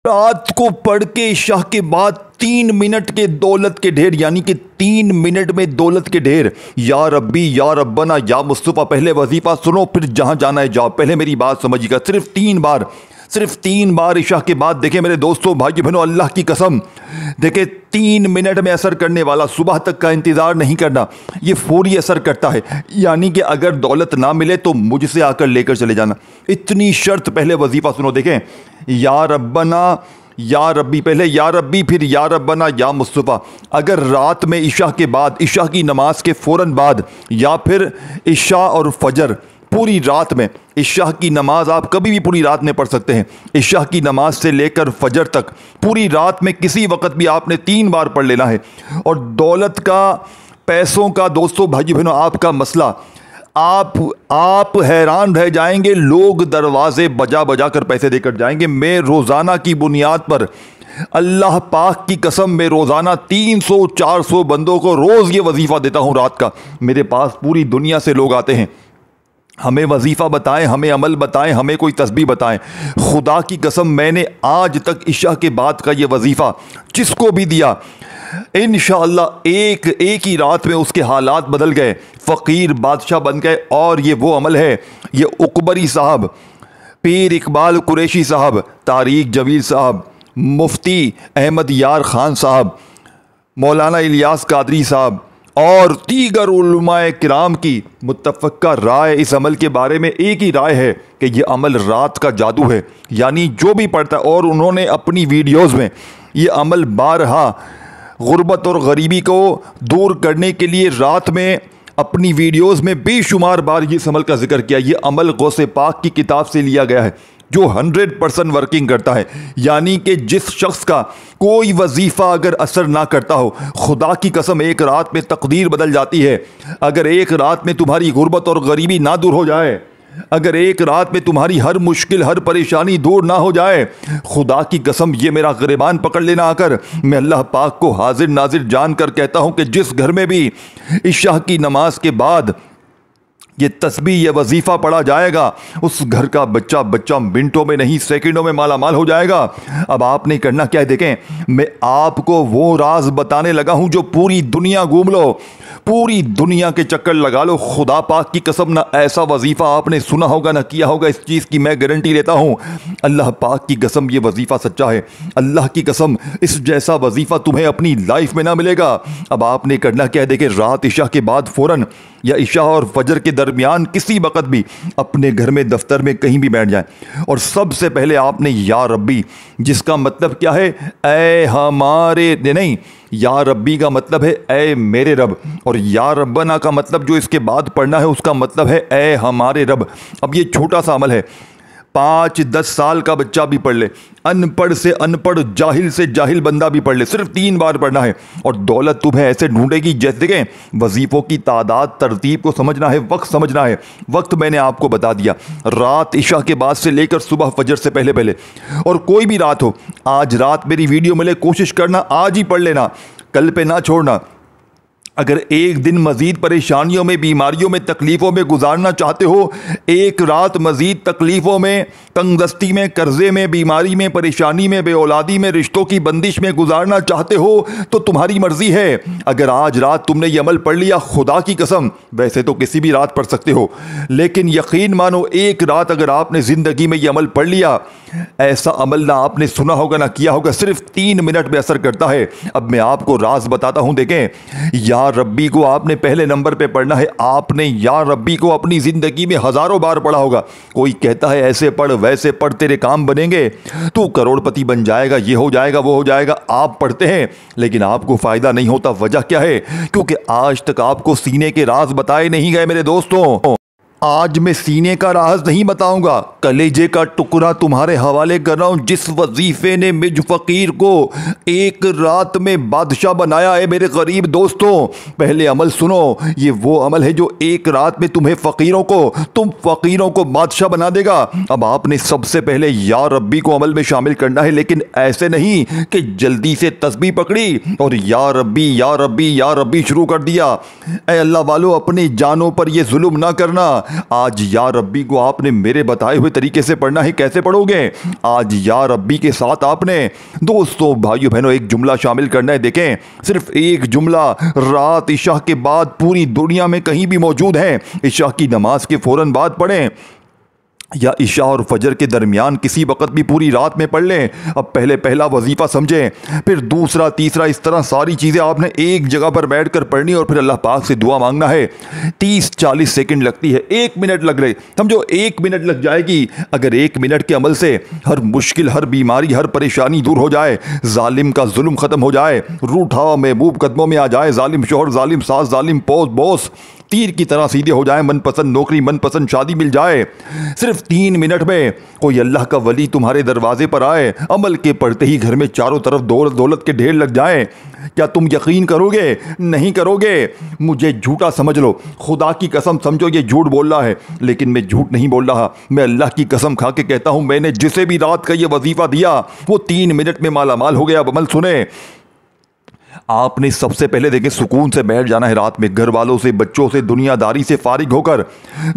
रात को पढ़ के इशा के बाद 3 मिनट के दौलत के ढेर, यानी कि 3 मिनट में दौलत के ढेर। या रब्बी या रब्बना या मुस्तफ़ा। पहले वजीफा सुनो, फिर जहां जाना है जाओ। पहले मेरी बात समझिएगा। सिर्फ तीन बार इशा के बाद। देखें मेरे दोस्तों, भाई बहनों, अल्लाह की कसम, देखें 3 मिनट में असर करने वाला, सुबह तक का इंतज़ार नहीं करना, ये फौरी असर करता है। यानी कि अगर दौलत ना मिले तो मुझसे आकर लेकर चले जाना, इतनी शर्त। पहले वजीफा सुनो, देखें या रब्बना या रब्बी, पहले या रब्बी फिर या रब्बना या मुस्तफ़ा। अगर रात में इशा के बाद, इशा की नमाज के फ़ौरन बाद, या फिर इशा और फजर पूरी रात में, इशा की नमाज आप कभी भी पूरी रात में पढ़ सकते हैं। इशा की नमाज से लेकर फजर तक पूरी रात में किसी वक्त भी आपने 3 बार पढ़ लेना है। और दौलत का, पैसों का, दोस्तों भाई बहनों, आपका मसला, आप हैरान रह जाएंगे। लोग दरवाजे बजा बजा कर पैसे देकर जाएंगे। मैं रोज़ाना की बुनियाद पर, अल्लाह पाक की कसम, मैं रोज़ाना 300-400 बंदों को रोज़ ये वजीफ़ा देता हूँ रात का। मेरे पास पूरी दुनिया से लोग आते हैं, हमें वजीफ़ा बताएं, हमें अमल बताएं, हमें कोई तस्बीह बताएं। खुदा की कसम, मैंने आज तक इशा के बाद का ये वजीफ़ा जिसको भी दिया, इंशाअल्लाह एक ही रात में उसके हालात बदल गए, फ़कीर बादशाह बन गए। और ये वो अमल है, ये उकबरी साहब, पीर इकबाल कुरैशी साहब, तारिक जमील साहब, मुफ्ती अहमद यार ख़ान साहब, मौलाना इलियास कादरी साहब और दीगर उलमाए किराम की मुत्तफ़क़ा राय इस अमल के बारे में एक ही राय है कि यह अमल रात का जादू है। यानी जो भी पढ़ता है, और उन्होंने अपनी वीडियोज़ में ये अमल बारहा गुर्बत और गरीबी को दूर करने के लिए रात में अपनी वीडियोज़ में बेशुमार बार इस अमल का जिक्र किया। ये अमल गौसे पाक की किताब से लिया गया है, जो 100% वर्किंग करता है। यानी कि जिस शख्स का कोई वजीफ़ा अगर असर ना करता हो, खुदा की कसम, एक रात में तकदीर बदल जाती है। अगर एक रात में तुम्हारी गुर्बत और गरीबी ना दूर हो जाए, अगर एक रात में तुम्हारी हर मुश्किल, हर परेशानी दूर ना हो जाए, खुदा की कसम, ये मेरा गिरबान पकड़ लेना आकर, मैं अल्लाह पाक को हाजिर नाजिर जान कर कहता हूँ कि जिस घर में भी इशा की नमाज के बाद ये तस्बीह, ये वजीफ़ा पढ़ा जाएगा, उस घर का बच्चा मिनटों में नहीं सेकंडों में माला माल हो जाएगा। अब आपने करना क्या है, देखें, मैं आपको वो राज बताने लगा हूं जो पूरी दुनिया घूम लो, पूरी दुनिया के चक्कर लगा लो, खुदा पाक की कसम, ना ऐसा वजीफ़ा आपने सुना होगा ना किया होगा, इस चीज़ की मैं गारंटी लेता हूँ। अल्लाह पाक की कसम, ये वजीफ़ा सच्चा है। अल्लाह की कसम, इस जैसा वजीफ़ा तुम्हें अपनी लाइफ में ना मिलेगा। अब आपने करना क्या है, देखें, रात इशा के बाद फ़ौरन या इशा और फजर के दरमियान किसी वक़्त भी अपने घर में, दफ्तर में, कहीं भी बैठ जाएं, और सबसे पहले आपने या रब्बी, जिसका मतलब क्या है, ऐ हमारे, नहीं, या रब्बी का मतलब है ऐ मेरे रब, और या रब्बना का मतलब जो इसके बाद पढ़ना है उसका मतलब है ऐ हमारे रब। अब ये छोटा सा अमल है, 5-10 साल का बच्चा भी पढ़ ले, अनपढ़ से अनपढ़, जाहिल से जाहिल बंदा भी पढ़ ले, सिर्फ 3 बार पढ़ना है और दौलत तुम्हें ऐसे ढूंढेगी जैसे कि वजीफ़ों की तादाद, तरतीब को समझना है, वक्त समझना है। वक्त मैंने आपको बता दिया, रात इशा के बाद से लेकर सुबह फजर से पहले पहले, और कोई भी रात हो, आज रात मेरी वीडियो मिले, कोशिश करना आज ही पढ़ लेना, कल पे ना छोड़ना। अगर एक दिन मज़ीद परेशानियों में, बीमारियों में, तकलीफ़ों में गुजारना चाहते हो, एक रात मज़ीद तकलीफ़ों में, तंगदस्ती में, कर्ज़े में, बीमारी में, परेशानी में, बेऔलादी में, रिश्तों की बंदिश में गुजारना चाहते हो, तो तुम्हारी मर्ज़ी है। अगर आज रात तुमने ये अमल पढ़ लिया, खुदा की कसम, वैसे तो किसी भी रात पढ़ सकते हो, लेकिन यकीन मानो, एक रात अगर आपने ज़िंदगी में ये अमल पढ़ लिया, ऐसा अमल ना आपने सुना होगा ना किया होगा, सिर्फ 3 मिनट में असर करता है। अब मैं आपको राज बताता हूं, देखें, या रब्बी को आपने पहले नंबर पे पढ़ना है। आपने या रब्बी को अपनी जिंदगी में हजारों बार पढ़ा होगा। कोई कहता है ऐसे पढ़, वैसे पढ़, तेरे काम बनेंगे, तू करोड़पति बन जाएगा, ये हो जाएगा, वो हो जाएगा। आप पढ़ते हैं लेकिन आपको फायदा नहीं होता। वजह क्या है? क्योंकि आज तक आपको सीने के राज बताए नहीं गए मेरे दोस्तों। आज मैं सीने का राज नहीं बताऊंगा, कलेजे का टुकड़ा तुम्हारे हवाले कर रहा हूं, जिस वजीफे ने मुझ फकीर को एक रात में बादशाह बनाया है। मेरे गरीब दोस्तों, पहले अमल सुनो, ये वो अमल है जो एक रात में तुम फकीरों को बादशाह बना देगा। अब आपने सबसे पहले या रब्बी को अमल में शामिल करना है, लेकिन ऐसे नहीं कि जल्दी से तस्बीह पकड़ी और या रब्बी या रब्बी या रब्बी शुरू कर दिया। ऐ अल्लाह वालों, अपनी जानों पर यह जुल्म ना करना। आज या रब्बी को आपने मेरे बताए हुए तरीके से पढ़ना है। कैसे पढ़ोगे? आज या रब्बी के साथ आपने दोस्तों भाइयों बहनों एक जुमला शामिल करना है। देखें, सिर्फ एक जुमला रात इशा के बाद पूरी दुनिया में कहीं भी मौजूद है। इशा की नमाज के फौरन बाद पढ़ें या इशा और फजर के दरमियान किसी वक़्त भी पूरी रात में पढ़ लें। अब पहले पहला वजीफ़ा समझें, फिर दूसरा, तीसरा, इस तरह सारी चीज़ें आपने एक जगह पर बैठ कर पढ़नी और फिर अल्लाह पाक से दुआ मांगना है। 30-40 सेकंड लगती है, 1 मिनट लग रहे, समझो 1 मिनट लग जाएगी। अगर 1 मिनट के अमल से हर मुश्किल, हर बीमारी, हर परेशानी दूर हो जाए, जालिम का जुल्म ख़त्म हो जाए, रूठा महबूब कदमों में आ जाए, जालिम शोहर, जालिम सास, जालिम बॉस तीर की तरह सीधे हो जाए, मनपसंद नौकरी, मनपसंद शादी मिल जाए, सिर्फ 3 मिनट में कोई अल्लाह का वली तुम्हारे दरवाजे पर आए, अमल के पढ़ते ही घर में चारों तरफ दौलत के ढेर लग जाए, क्या तुम यकीन करोगे? नहीं करोगे। मुझे झूठा समझ लो, खुदा की कसम समझो ये झूठ बोल रहा है, लेकिन मैं झूठ नहीं बोल रहा। मैं अल्लाह की कसम खा के कहता हूं, मैंने जिसे भी रात का ये वजीफा दिया वो 3 मिनट में मालामाल हो गया। अब अमल सुने, आपने सबसे पहले देखें सुकून से बैठ जाना है रात में, घर वालों से, बच्चों से, दुनियादारी से फारिग होकर,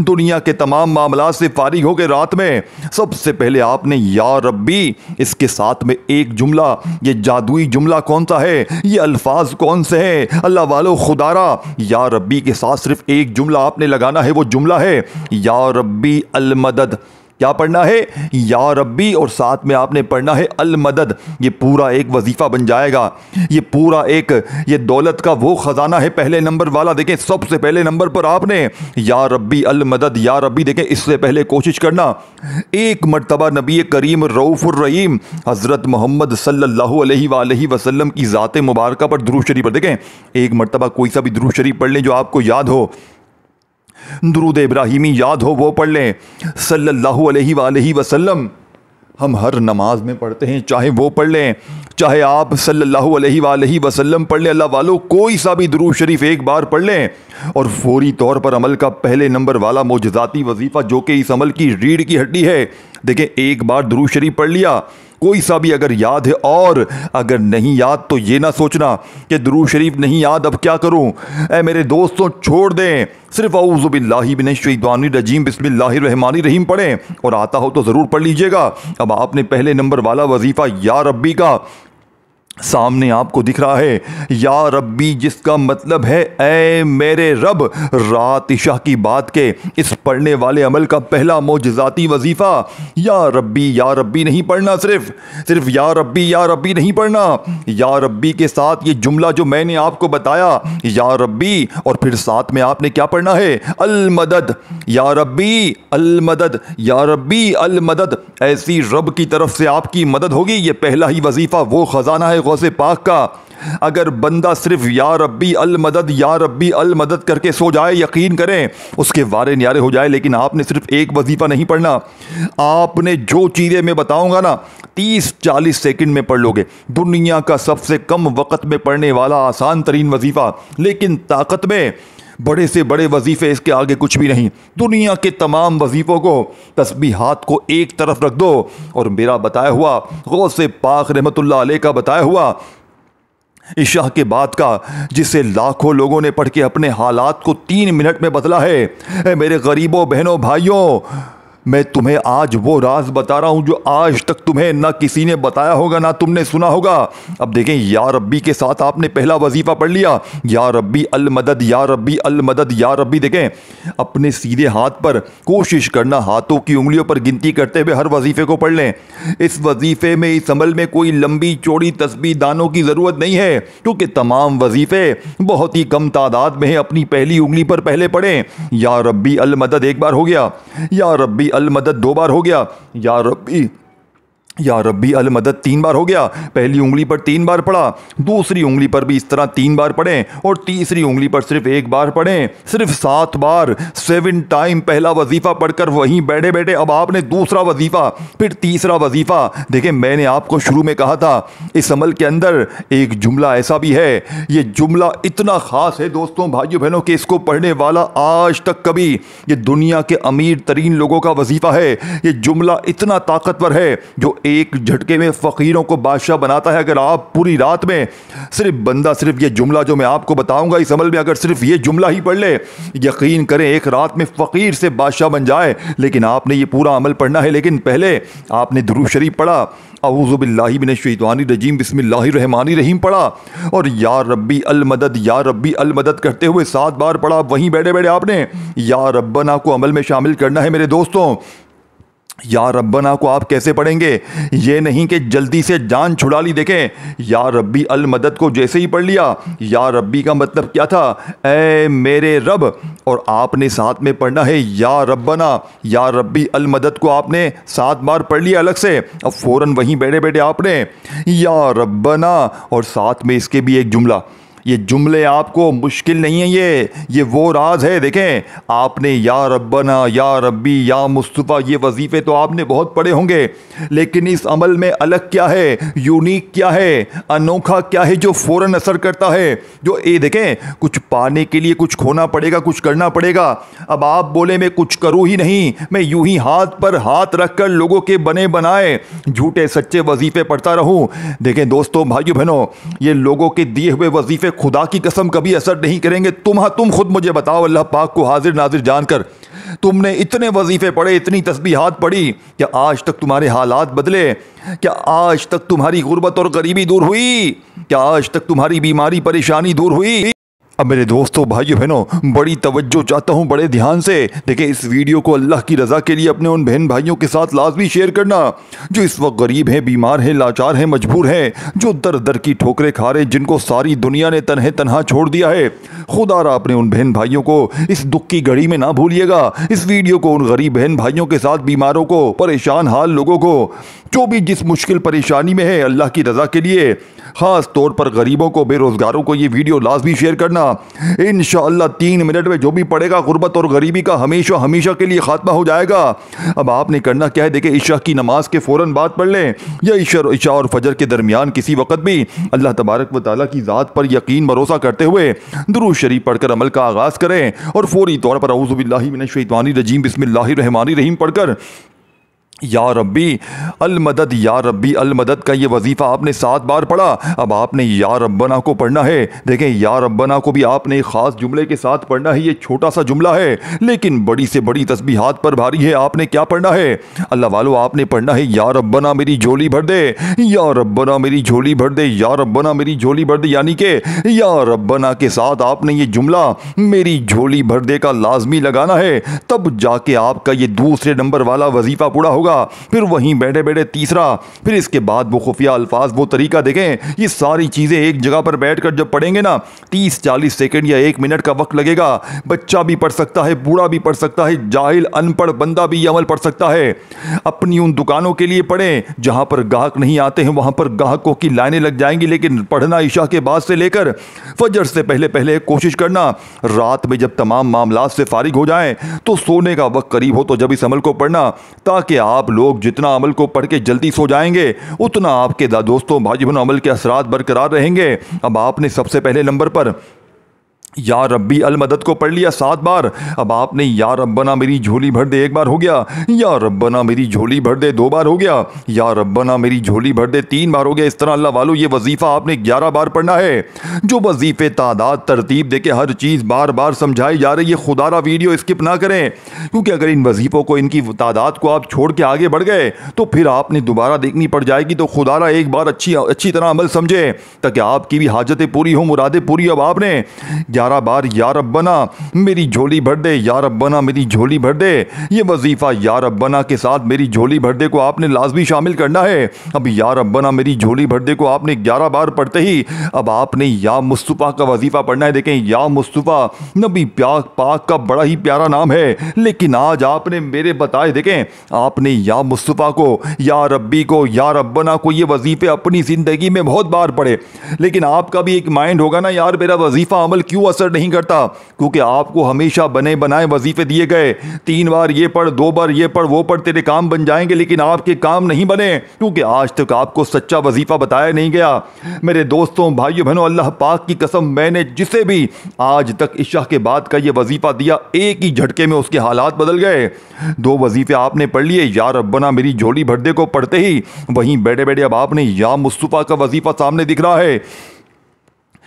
दुनिया के तमाम मामलात से फारिग होकर रात में सबसे पहले आपने या रब्बी, इसके साथ में एक जुमला, ये जादुई जुमला कौन सा है, ये अल्फाज कौन से हैं अल्लाह वालों? खुदारा, या रब्बी के साथ सिर्फ एक जुमला आपने लगाना है, वो जुमला है या रब्बी अल मदद। क्या पढ़ना है? या रब्बी, और साथ में आपने पढ़ना है अल मदद। ये पूरा एक वजीफा बन जाएगा, ये पूरा एक, ये दौलत का वो खजाना है पहले नंबर वाला। देखें, सबसे पहले नंबर पर आपने या रब्बी अल मदद, या रब्बी। देखें, इससे पहले कोशिश करना एक मर्तबा नबी करीम रऊफुर रहीम हज़रत मोहम्मद सल्लल्लाहु अलैहि वसल्लम की ज़ात मुबारक पर दुरूद शरीफ पर देखें, एक मर्तबा कोई सा भी दुरूद शरीफ पढ़ लें जो आपको याद हो, दुरूद इब्राहिमी याद हो वो पढ़ लें, सल्लल्लाहु अलैहि वसल्लम हम हर नमाज में पढ़ते हैं, चाहे वो पढ़ लें, चाहे आप सल्लल्लाहु अलैहि वसल्लम पढ़ लें। अल्लाह वालों कोई सा भी दुरूद शरीफ एक बार पढ़ लें और फौरी तौर पर अमल का पहले नंबर वाला मौजज़ाती वजीफ़ा जो कि इस अमल की रीढ़ की हड्डी है। देखें, एक बार दुरूद शरीफ पढ़ लिया, कोई सा भी अगर याद है, और अगर नहीं याद तो ये ना सोचना कि दुरूद शरीफ नहीं याद अब क्या करूं। ऐ मेरे दोस्तों, छोड़ दें, सिर्फ औज़ु बिल्लाहि मिनश शैतानिर रजीम बिस्मिल्लाहिर रहमानिर रहीम पढ़ें, और आता हो तो ज़रूर पढ़ लीजिएगा। अब आपने पहले नंबर वाला वजीफ़ा या रब्बी का सामने आपको दिख रहा है, या रब्बी, जिसका मतलब है ऐ मेरे रब। रात इशा की बात के इस पढ़ने वाले अमल का पहला मौजज़ाती वजीफ़ा या रब्बी नहीं पढ़ना, सिर्फ या रब्बी नहीं पढ़ना। या रब्बी के साथ ये जुमला जो मैंने आपको बताया, या रब्बी, और फिर साथ में आपने क्या पढ़ना है? अल मदद, या रब्बी अल मदद, या रब्बी अल मदद। ऐसी रब की तरफ से आपकी मदद होगी। ये पहला ही वजीफ़ा वो ख़जाना है गौसे पाक का। अगर बंदा सिर्फ या रब्बी अल मदद करके सो जाए, यकीन करें उसके वारे न्यारे हो जाए। लेकिन आपने सिर्फ एक वजीफा नहीं पढ़ना, आपने जो चीज़ें मैं बताऊंगा ना 30-40 सेकंड में पढ़ लोगे। दुनिया का सबसे कम वक्त में पढ़ने वाला आसान तरीन वजीफा, लेकिन ताकत में बड़े से बड़े वजीफे इसके आगे कुछ भी नहीं। दुनिया के तमाम वजीफ़ों को, तस्बीहात को एक तरफ रख दो और मेरा बताया हुआ, गौसे पाक रहमतुल्लाह अलैह का बताया हुआ इशा के बाद का, जिसे लाखों लोगों ने पढ़ के अपने हालात को 3 मिनट में बदला है। मेरे गरीबों, बहनों, भाइयों, मैं तुम्हें आज वो राज बता रहा हूं जो आज तक तुम्हें ना किसी ने बताया होगा, ना तुमने सुना होगा। अब देखें, या रब्बी के साथ आपने पहला वजीफा पढ़ लिया, या रब्बी अल मदद, या रब्बी अल मदद, या रब्बी। देखें, अपने सीधे हाथ पर कोशिश करना हाथों की उंगलियों पर गिनती करते हुए हर वजीफे को पढ़ लें। इस वजीफे में, इस अमल में कोई लंबी चौड़ी तस्बीह दानों की ज़रूरत नहीं है, क्योंकि तमाम वजीफे बहुत ही कम तादाद में है। अपनी पहली उंगली पर पहले पढ़ें, या रब्बी अल मदद एक बार हो गया, या रब्बी अल मदद 2 बार हो गया, या रब्बी अल मदद 3 बार हो गया। पहली उंगली पर 3 बार पढ़ा, दूसरी उंगली पर भी इस तरह 3 बार पढ़ें, और तीसरी उंगली पर सिर्फ 1 बार पढ़ें। सिर्फ 7 बार, 7 टाइम पहला वजीफा पढ़कर वहीं बैठे बैठे अब आपने दूसरा वजीफा, फिर तीसरा वजीफा। देखें, मैंने आपको शुरू में कहा था इस अमल के अंदर एक जुमला ऐसा भी है, ये जुमला इतना खास है दोस्तों, भाइयों, बहनों, कि इसको पढ़ने वाला आज तक कभी, ये दुनिया के अमीर तरीन लोगों का वजीफा है। ये जुमला इतना ताकतवर है जो एक झटके में फ़कीरों को बादशाह बनाता है। अगर आप पूरी रात में सिर्फ ये जुमला जो मैं आपको बताऊंगा इस अमल में अगर सिर्फ ये जुमला ही पढ़ ले, यकीन करें एक रात में फ़कीर से बादशाह बन जाए। लेकिन आपने ये पूरा अमल पढ़ना है। लेकिन पहले आपने दुरूद शरीफ पढ़ा, अऊज़ु बिल्लाहि मिनश शैतानिर रजीम, बिस्मिल्लाहिर रहमानिर रहीम पढ़ा, और या रब्बी अल मदद, या रब्बी अल मदद करते हुए 7 बार पढ़ा। वहीं बैठे बैठे आपने या रब्बना को अमल में शामिल करना है मेरे दोस्तों। या रब्बना को आप कैसे पढ़ेंगे? ये नहीं कि जल्दी से जान छुड़ा ली। देखें, या रब्बी अल मदद को जैसे ही पढ़ लिया, या रब्बी का मतलब क्या था? ऐ मेरे रब। और आपने साथ में पढ़ना है या रब्बना, या रब्बी अल मदद को आपने 7 बार पढ़ लिया अलग से। अब फ़ौरन वहीं बैठे बैठे आपने या रब्बना और साथ में इसके भी एक जुमला। ये जुमले आपको मुश्किल नहीं है, ये वो राज है। देखें, आपने या रब्बना, या रब्बी, या मुस्तफ़ा, ये वजीफ़े तो आपने बहुत पढ़े होंगे, लेकिन इस अमल में अलग क्या है, यूनिक क्या है, अनोखा क्या है जो फ़ौरन असर करता है? जो ये देखें, कुछ पाने के लिए कुछ खोना पड़ेगा, कुछ करना पड़ेगा। अब आप बोले मैं कुछ करूँ ही नहीं, मैं यूं ही हाथ पर हाथ रखकर लोगों के बने बनाए झूठे सच्चे वजीफ़े पढ़ता रहूँ। देखें दोस्तों, भाइयों बहनों, ये लोगों के दिए हुए वजीफ़े खुदा की कसम कभी असर नहीं करेंगे। तुम खुद मुझे बताओ, अल्लाह पाक को हाजिर नाजिर जानकर, तुमने इतने वजीफे पढ़े, इतनी तस्बीहात पढ़ी, क्या आज तक तुम्हारे हालात बदले? क्या आज तक तुम्हारी गुर्बत और गरीबी दूर हुई? क्या आज तक तुम्हारी बीमारी परेशानी दूर हुई? अब मेरे दोस्तों, भाइयों बहनों, बड़ी तवज्जो चाहता हूँ, बड़े ध्यान से देखिए। इस वीडियो को अल्लाह की रज़ा के लिए अपने उन बहन भाइयों के साथ लाजमी शेयर करना जो इस वक्त गरीब हैं, बीमार हैं, लाचार हैं, मजबूर हैं, जो दर दर की ठोकरें खा रहे, जिनको सारी दुनिया ने तन्हा छोड़ दिया है। खुदारा अपने उन बहन भाइयों को इस दुख की घड़ी में ना भूलिएगा। इस वीडियो को उन गरीब बहन भाइयों के साथ, बीमारों को, परेशान हाल लोगों को, जो भी जिस मुश्किल परेशानी में है, अल्लाह की रज़ा के लिए ख़ास तौर पर गरीबों को, बेरोज़गारों को ये वीडियो लाजमी शेयर करना। इंशाअल्लाह 3 मिनट में जो भी पड़ेगा, गुर्बत और गरीबी का हमेशा हमेशा के लिए ख़ात्मा हो जाएगा। अब आपने करना क्या है? देखिए, इशा की नमाज के फ़ौरन बाद पढ़ लें, या इशा और फजर के दरमियान किसी वक़्त भी अल्लाह तबारक व तआला की ज़ात पर यकीन भरोसा करते हुए दुरूद शरीफ पढ़कर अमल का आगाज़ करें, और फौरी तौर पर अऊज़ु बिल्लाहि मिनश शैतानिर रजीम, बिस्मिल्लाहिर रहमानिर रहीम पढ़कर या रब्बी अल मदद, या रब्बी अल मदद का ये वजीफ़ा आपने 7 बार पढ़ा। अब आपने या रब्बना को पढ़ना है। देखें, या रब्बना को भी आपने ख़ास जुमले के साथ पढ़ना है। ये छोटा सा जुमला है, लेकिन बड़ी से बड़ी तस्बीहात पर भारी है। आपने क्या पढ़ना है अल्लाह वालों? आपने पढ़ना है या रब्बना मेरी झोली भर दे, या रब्बना मेरी झोली भर दे, या रब्बना मेरी झोली भर दे। यानी कि या रब्बना के साथ आपने ये जुमला मेरी झोली भर दे का लाजमी लगाना है, तब जाके आपका ये दूसरे नंबर वाला वजीफ़ा पूरा होगा। फिर वहीं बैठे बैठे तीसरा, फिर इसके बाद वो खुफिया अल्फाज, वो तरीका। देखें, ये सारी चीज़ें एक जगह पर बैठकर जब पढ़ेंगे ना, 30-40 सेकंड या 1 मिनट का वक्त लगेगा। बच्चा भी पढ़ सकता है, बूढ़ा भी पढ़ सकता है, जाहिल अनपढ़ बंदा भी ये अमल पढ़ सकता है। अपनी उन दुकानों के लिए पढ़ें जहां पर ग्राहक नहीं आते हैं, वहां पर ग्राहकों की लाइनें लग जाएंगी। लेकिन पढ़ना इशा के बाद से लेकर फजर से पहले पहले कोशिश करना, रात में जब तमाम मामलात से फारिग हो जाएं तो सोने का वक्त करीब हो तो जब इस अमल को पढ़ना, ताकि आप लोग जितना अमल को पढ़ के जल्दी सो जाएंगे, उतना आपके दोस्तों, भाइयों, अमल के असरात बरकरार रहेंगे। अब आपने सबसे पहले नंबर पर या रब्बी अल मदद को पढ़ लिया 7 बार। अब आपने या रब्बना मेरी झोली भर दे 1 बार हो गया, या रब्बना मेरी झोली भर दे 2 बार हो गया, या रब्बना मेरी झोली भर दे 3 बार हो गया। इस तरह अल्लाह वालों ये वजीफ़ा आपने 11 बार पढ़ना है। जो वजीफ़े तादाद तरतीब देके हर चीज़ बार बार समझाई जा रही है, खुदारा वीडियो स्किप ना करें, क्योंकि अगर इन वजीफ़ों को, इनकी तादाद को आप छोड़ के आगे बढ़ गए तो फिर आपने दोबारा देखनी पड़ जाएगी। तो खुदारा एक बार अच्छी तरह अमल समझे, ताकि आपकी भी हाजतें पूरी हो, मुरादें पूरी। अब आपने 11 बार या रब्बना मेरी झोली भर दे, या रब्बना मेरी झोली भर दे, ये वजीफा या रब्बना के साथ मेरी झोली भर दे को आपने लाजमी शामिल करना है। अब या रब्बना मेरी झोली भर दे को आपने 11 बार पढ़ते ही अब आपने या मुस्तफ़ा का वजीफा पढ़ना है। देखें, या मुस्तफ़ा नबी पाक का बड़ा ही प्यारा नाम है, लेकिन आज आपने मेरे बताए, देखें, आपने या मुस्तफ़ा को, या रब्बी को, या रब्बना को, ये वजीफे अपनी ज़िंदगी में बहुत बार पढ़े। लेकिन आपका भी एक माइंड होगा ना, यार मेरा वजीफा अमल क्यों असर नहीं करता, क्योंकि आपको हमेशा बने बनाए वजीफे दिए गए। 3 बार ये पढ़, 2 बार ये पढ़, वो पढ़, तेरे काम बन जाएंगे, लेकिन आपके काम नहीं बने, क्योंकि आज तक आपको सच्चा वजीफा बताया नहीं गया। मेरे दोस्तों, भाइयों बहनों, अल्लाह पाक की कसम, मैंने जिसे भी आज तक इशा के बाद का ये वजीफा दिया, एक ही झटके में उसके हालात बदल गए। 2 वजीफे आपने पढ़ लिए, या रब्बना मेरी झोली भर दे को पढ़ते ही वहीं बैठे बैठे अब आपने या मुस्तफा का वजीफा सामने दिख रहा है।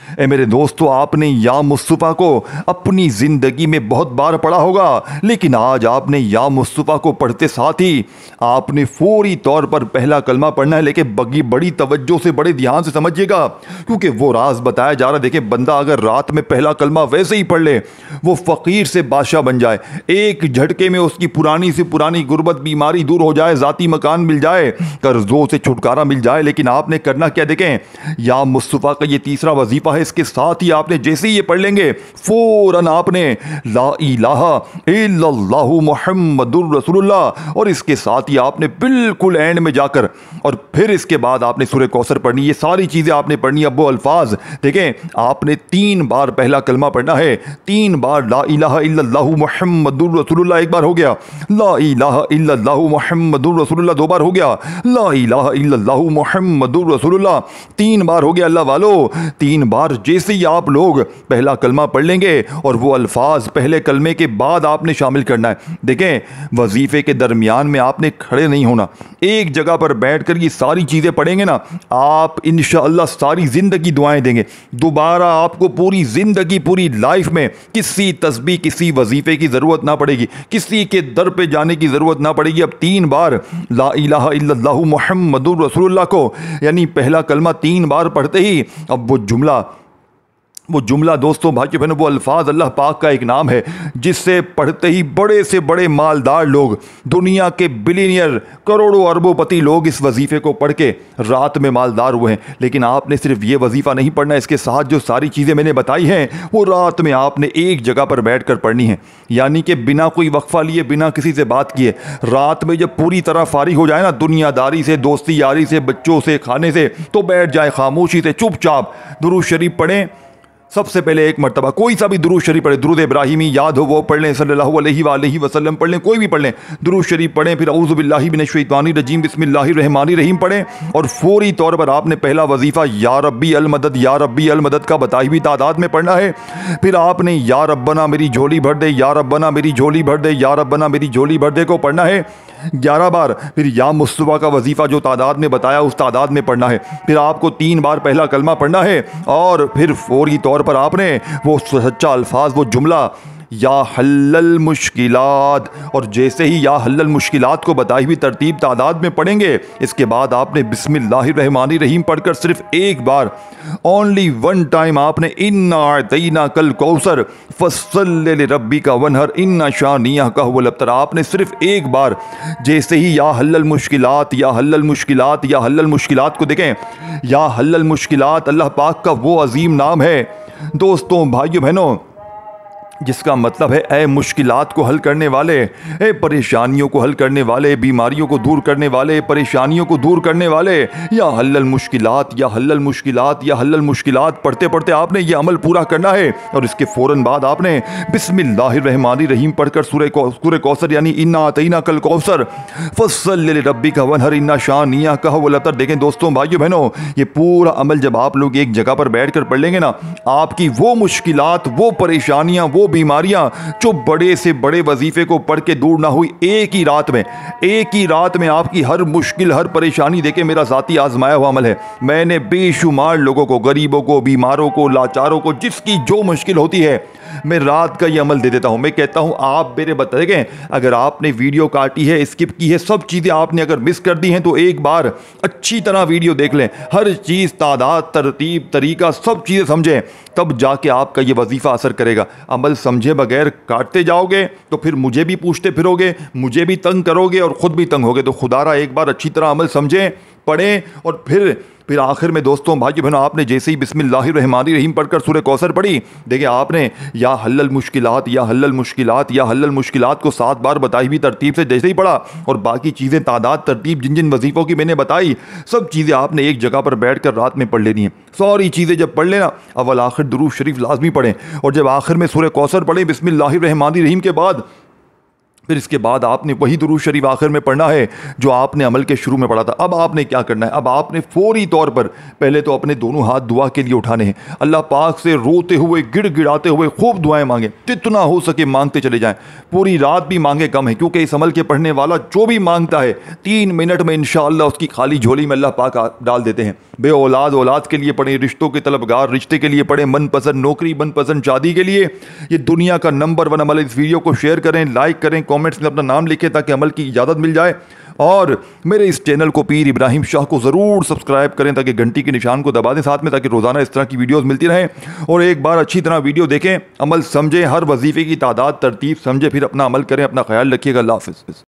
ए मेरे दोस्तों, आपने या मुस्तफा को अपनी जिंदगी में बहुत बार पढ़ा होगा, लेकिन आज आपने या मुस्तफा को पढ़ते साथ ही आपने फौरी तौर पर पहला कलमा पढ़ना है। लेकिन बड़ी तवज्जो से, बड़े ध्यान से समझिएगा, क्योंकि वो राज बताया जा रहा है। देखिए, बंदा अगर रात में पहला कलमा वैसे ही पढ़ ले, वो फकीर से बादशाह बन जाए, एक झटके में उसकी पुरानी से पुरानी गुर्बत बीमारी दूर हो जाए, जाती मकान मिल जाए, कर्जों से छुटकारा मिल जाए। लेकिन आपने करना क्या, देखें, या मुस्तफा का ये तीसरा वजीफा है। इसके साथ ही आपने जैसे ही ये पढ़ लेंगे, फौरन आपने ला इलाहा इल्लल्लाहु मुहम्मदुर रसूलुल्लाह, और इसके साथ ही आपने बिल्कुल एंड में जाकर और फिर इसके बाद आपने सूरह कौसर पढ़नी। ये सारी चीजें आपने पढ़नी। अब वो अल्फाज देखें, आपने 3 बार पहला कलमा पढ़ना है, 3 बार ला इलाहा इल्लल्लाहु मुहम्मदुर रसूलुल्लाह एक बार हो गया, ला इलाहा इल्लल्लाहु मुहम्मदुर रसूलुल्लाह 2 बार हो गया, ला इलाहा इल्लल्लाहु मुहम्मदुर रसूलुल्लाह 3 बार हो गया। अल्लाह वालों, 3 बार जैसे ही आप लोग पहला कलमा पढ़ लेंगे और वो अल्फाज पहले कलमे के बाद आपने शामिल करना है। देखें, वजीफे के दरमियान में आपने खड़े नहीं होना, एक जगह पर बैठकर ये सारी चीजें पढ़ेंगे ना, आप इंशाअल्लाह सारी जिंदगी दुआएं देंगे। दोबारा आपको पूरी जिंदगी, पूरी लाइफ में किसी तस्बीह, किसी वजीफे की जरूरत ना पड़ेगी, किसी के दर पे जाने की जरूरत ना पड़ेगी। अब 3 बार ला इलाहा इल्लल्लाहु मुहम्मदुर रसूलुल्लाह को, यानी पहला कलमा 3 बार पढ़ते ही अब वो जुमला दोस्तों, भाइयों बहनों, वो अल्फाज अल्लाह पाक का एक नाम है, जिससे पढ़ते ही बड़े से बड़े मालदार लोग, दुनिया के बिलियनियर, करोड़ों अरबोपति लोग इस वजीफे को पढ़ के रात में मालदार हुए हैं। लेकिन आपने सिर्फ ये वजीफा नहीं पढ़ना, इसके साथ जो सारी चीज़ें मैंने बताई हैं वो रात में आपने एक जगह पर बैठ कर पढ़नी है, यानी कि बिना कोई वक्फा लिए, बिना किसी से बात किए। रात में जब पूरी तरह फारिग हो जाए ना दुनियादारी से, दोस्ती यारी से, बच्चों से, खाने से, तो बैठ जाए खामोशी से, चुपचाप दुरूद शरीफ पढ़ें। सबसे पहले एक मर्तबा कोई सा भी दुरूद शरीफ पढ़े, दुरूद इब्राहिमी याद हो वो पढ़ लें, सल्लल्लाहु अलैहि वसल्लम पढ़ लें, कोई भी पढ़ लें, दुरूद शरीफ पढ़ें, फिर औज़ु बिल्लाहि मिनश शैतानिर रजीम बिस्मिल्लाहिर रहमानिर रहीम पढ़ें, और फौरी तौर पर आपने पहला वजीफा या रब्बी अल मदद, या रब्बी अल मदद का बताई हुई तादाद में पढ़ना है। फिर आपने या रब्बना मेरी झोली भर दे, या रब्बना मेरी झोली भर दे, या रब्बना मेरी झोली भर दे को पढ़ना है 11 बार। फिर या मुस्तफा का वजीफा जो तादाद में बताया उस तादाद में पढ़ना है। फिर आपको 3 बार पहला कलमा पढ़ना है, और फिर फौरी तौर पर आपने वो सच्चा अल्फाज, वो जुमला या हल्लल मुश्किलात, और जैसे ही या हल्लल मुश्किलात को बताई हुई तरतीब तादाद में पढ़ेंगे, इसके बाद आपने बिस्मिल्लाहिर रहमानिर रहीम पढ़कर सिर्फ एक बार, ओनली 1 टाइम आपने इन्ना अतैना कल कौसर फस्सल्लि लिरब्बिका वनहर इन्ना शानियका हुवल अब्तर, आपने सिर्फ एक बार जैसे ही या हल्लल मुश्किलात, या हल्लल मुश्किलात, या हल्लल मुश्किलात को देखें, या हल्लल मुश्किलात अल्लाह पाक का वो अजीम नाम है दोस्तों, भाइयों बहनों, जिसका मतलब है ए मुश्किलात को हल करने वाले, ए परेशानियों को हल करने वाले, बीमारियों को दूर करने वाले, परेशानियों को दूर करने वाले। या हल्लल मुश्किलात, या हल्लल मुश्किलात, या हल्लल मुश्किलात पढ़ते पढ़ते आपने ये अमल पूरा करना है, और इसके फ़ौरन बाद आपने बिस्मिल्लाहिर रहमानिर रहीम पढ़कर सूरह कौसर यानी इन्ना अतैना कल कौसर फस्सल्लि लिरब्बिका वनहर इन्ना शानियका हुवल अब्तर। देखें दोस्तों, भाइयों बहनों, ये पूरा अमल जब आप लोग एक जगह पर बैठ कर पढ़ लेंगे ना, आपकी वो मुश्किलात, वो परेशानियाँ, वो बीमारियां जो बड़े से बड़े वजीफे को पढ़ के दूर ना हुई, एक ही रात में आपकी हर मुश्किल, हर परेशानी, देखे मेरा जाती आजमाया हुआ अमल है, मैंने बेशुमार लोगों को, गरीबों को, बीमारों को, लाचारों को, जिसकी जो मुश्किल होती है, मैं रात का ये अमल दे देता हूं। मैं कहता हूं आप मेरे बताएंगे, अगर आपने वीडियो काटी है, स्किप की है, सब चीज़ें आपने अगर मिस कर दी हैं, तो एक बार अच्छी तरह वीडियो देख लें, हर चीज़, तादाद, तरतीब, तरीका, सब चीज़ें समझें, तब जाके आपका ये वजीफ़ा असर करेगा। अमल समझे बगैर काटते जाओगे तो फिर मुझे भी पूछते फिरोगे, मुझे भी तंग करोगे और ख़ुद भी तंग होगे। तो खुदारा एक बार अच्छी तरह अमल समझें, पढ़ें और फिर आखिर में दोस्तों भाई बहनों आपने जैसे ही बिस्मिल्लाहिर्रहमानिर्रहीम पढ़कर सूरह कौसर पढ़ी, देखिए आपने या हल्लल मुश्किलात या हल्लल मुश्किलात या हल्लल मुश्किलात को 7 बार बताई हुई तरतीब से जैसे ही पढ़ा और बाकी चीज़ें तादाद तरतीब जिन जिन वजीफ़ों की मैंने बताई सब चीज़ें आपने एक जगह पर बैठ कर रात में पढ़ लेनी है। सारी चीज़ें जब पढ़ लेना अव्वल आखिर दुरूद शरीफ लाजमी पढ़ें और जब आखिर में सूरह कौसर पढ़ें बिस्मिल्लाहिर्रहमानिर्रहीम के बाद फिर इसके बाद आपने वही दुरूद शरीफ आखिर में पढ़ना है जो आपने अमल के शुरू में पढ़ा था। अब आपने क्या करना है, अब आपने फौरी तौर पर पहले तो अपने दोनों हाथ दुआ के लिए उठाने हैं, अल्लाह पाक से रोते हुए गिड़गिड़ाते हुए खूब दुआएं मांगे, जितना हो सके मांगते चले जाएं, पूरी रात भी मांगे कम है क्योंकि इस अमल के पढ़ने वाला जो भी मांगता है 3 मिनट में इंशाअल्लाह उसकी खाली झोली में अल्लाह पाक डाल देते हैं। बे औलाद औलाद के लिए पढ़ें, रिश्तों के तलबगार रिश्ते के लिए पढ़ें, मनपसंद नौकरी मनपसंद शादी के लिए, ये दुनिया का नंबर 1 अमल। इस वीडियो को शेयर करें, लाइक करें, कमेंट्स में अपना नाम लिखें ताकि अमल की इजाज़त मिल जाए और मेरे इस चैनल को पीर इब्राहिम शाह को ज़रूर सब्सक्राइब करें ताकि घंटी के निशान को दबा दें साथ में, ताकि रोज़ाना इस तरह की वीडियोस मिलती रहें। और एक बार अच्छी तरह वीडियो देखें, अमल समझें, हर वजीफ़े की तादाद तरतीब समझें, फिर अपना अमल करें। अपना ख्याल रखिएगा। अल्लाह हाफ़िज़।